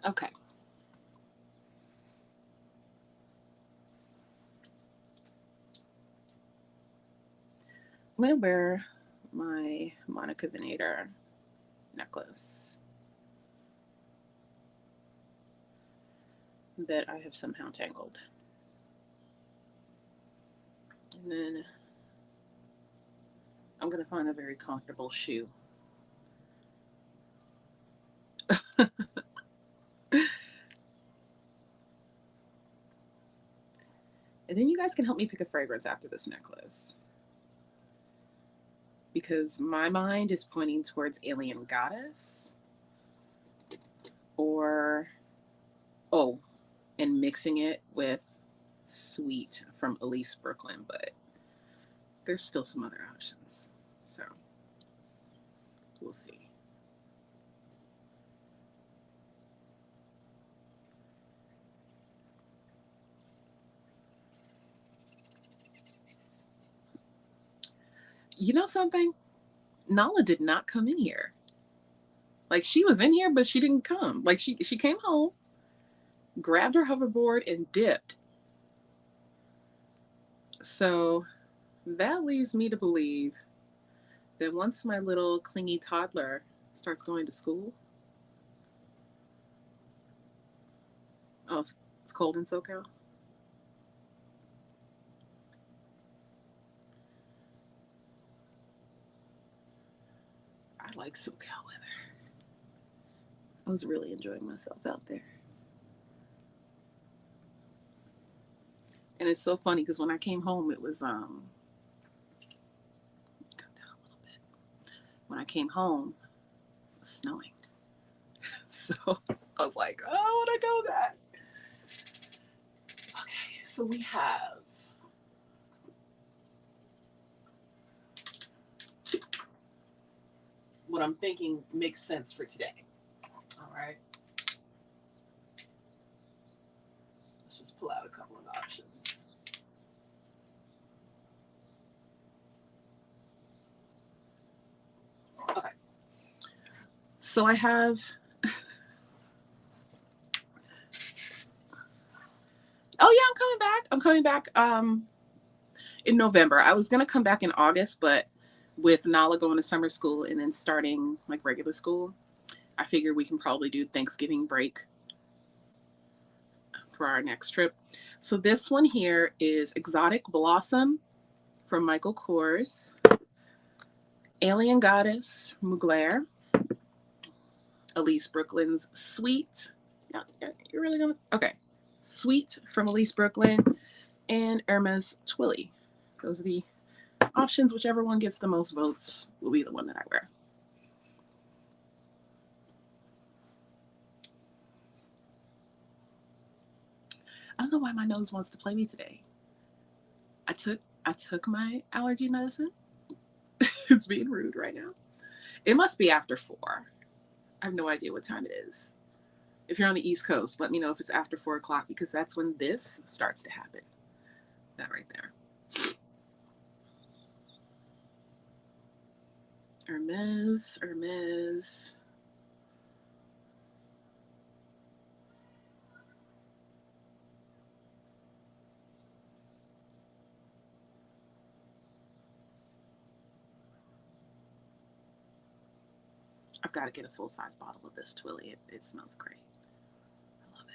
Okay. I'm going to wear my Monica Vinader necklace that I have somehow tangled. And then I'm going to find a very comfortable shoe. And then you guys can help me pick a fragrance after this necklace, because my mind is pointing towards Alien Goddess or, oh, and mixing it with Sweet from Elise Brooklyn, but there's still some other options. So we'll see. You know something? Nala did not come in here. Like, she was in here, but she didn't come. Like, she came home, grabbed her hoverboard, and dipped. So that leaves me to believe that once my little clingy toddler starts going to school, oh, it's cold in SoCal. I like SoCal weather. I was really enjoying myself out there. And it's so funny because when I came home, it was come down a little bit. When I came home, it was snowing. So I was like, oh, I want to go back. Okay, so we have what I'm thinking makes sense for today. All right. Let's just pull out a couple of options. Okay. So I have, oh yeah, I'm coming back. I'm coming back in November. I was gonna come back in August, but with Nala going to summer school and then starting like regular school, I figured we can probably do Thanksgiving break for our next trip. So this one here is Exotic Blossom from Michael Kors, Alien Goddess from McGrath, Elise Brooklyn's Sweet. Yeah, you're really gonna, okay. Sweet from Elise Brooklyn, and Hermes Twilly. Those are the options. Whichever one gets the most votes will be the one that I wear. I don't know why my nose wants to play me today. I took my allergy medicine. It's being rude right now. It must be after 4. I have no idea what time it is. If you're on the East Coast, let me know if it's after 4 o'clock, because that's when this starts to happen. That right there. Hermes, Hermes. I've got to get a full-size bottle of this Twilly. It smells great. I love it.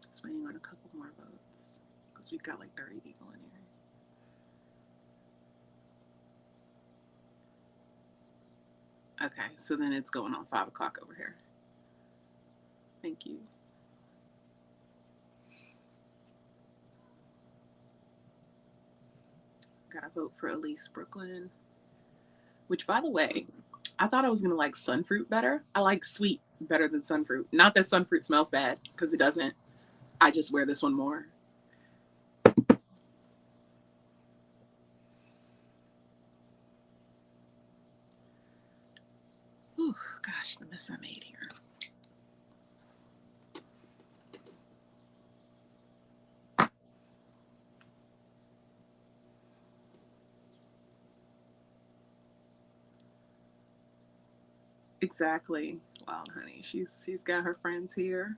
Just waiting on a couple more votes because we've got like 30 people in here. Okay, so then it's going on 5 o'clock over here. Thank you. Gotta vote for Elise Brooklyn, which, by the way, I thought I was gonna like Sunfruit better. I like Sweet better than Sunfruit. Not that Sunfruit smells bad, because it doesn't. I just wear this one more. Ooh, gosh, the mess I made here. Exactly. Wow, honey, she's got her friends here,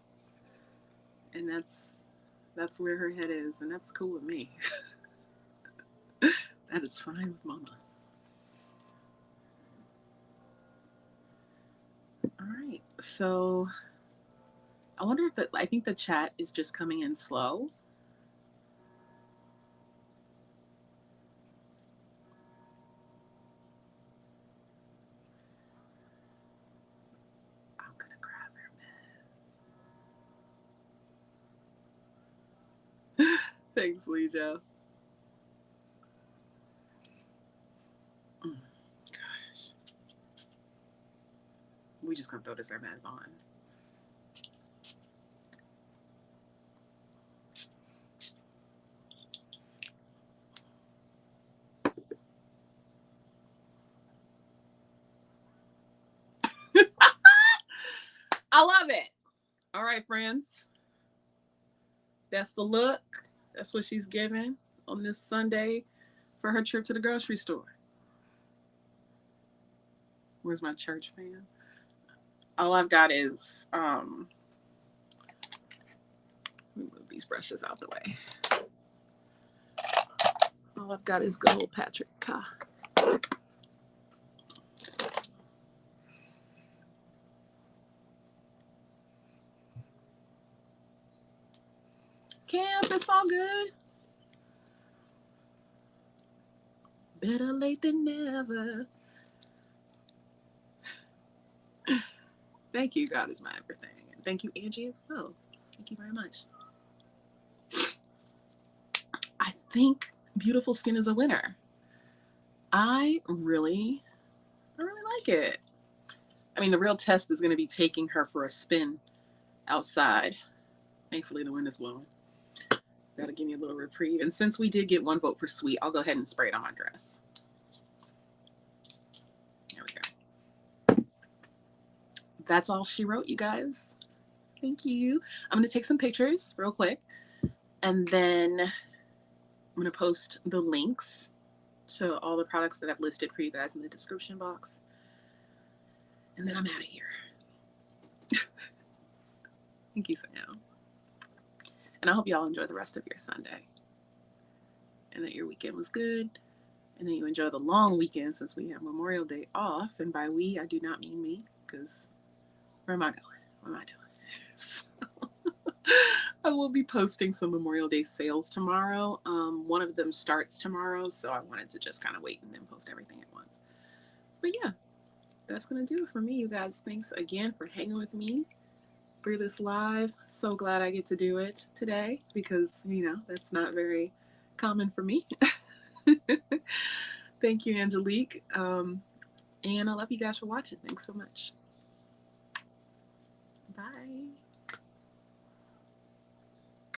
and that's where her head is, and that's cool with me. That is fine with mama. All right, so I wonder if I think the chat is just coming in slow. I'm gonna grab her. Thanks, Leja. Gosh. We just gonna throw this Hermes on. I love it. All right, friends. That's the look. That's what she's giving on this Sunday for her trip to the grocery store. Where's my church fan? All I've got is let me move these brushes out the way. All I've got is good old Patrick Ka. Camp, it's all good. Better late than never. Thank you, God is my everything. And thank you, Angie, as well. Thank you very much. I think Beautiful Skin is a winner. I really like it. I mean, the real test is going to be taking her for a spin outside. Thankfully, the wind is blowing. That'll give me a little reprieve. And since we did get one vote for Sweet, I'll go ahead and spray it on my dress. that's all she wrote, you guys. Thank you. I'm going to take some pictures real quick, and then I'm going to post the links to all the products that I've listed for you guys in the description box. And then I'm out of here. Thank you, Sam. And I hope y'all enjoy the rest of your Sunday. And that your weekend was good. And that you enjoy the long weekend since we have Memorial Day off. And by we, I do not mean me, because where am I going? What am I doing? So, I will be posting some Memorial Day sales tomorrow. One of them starts tomorrow, so I wanted to just kind of wait and then post everything at once. But yeah, that's going to do it for me, you guys. Thanks again for hanging with me for this live. So glad I get to do it today because, you know, that's not very common for me. Thank you, Angelique. And I love you guys for watching. Thanks so much.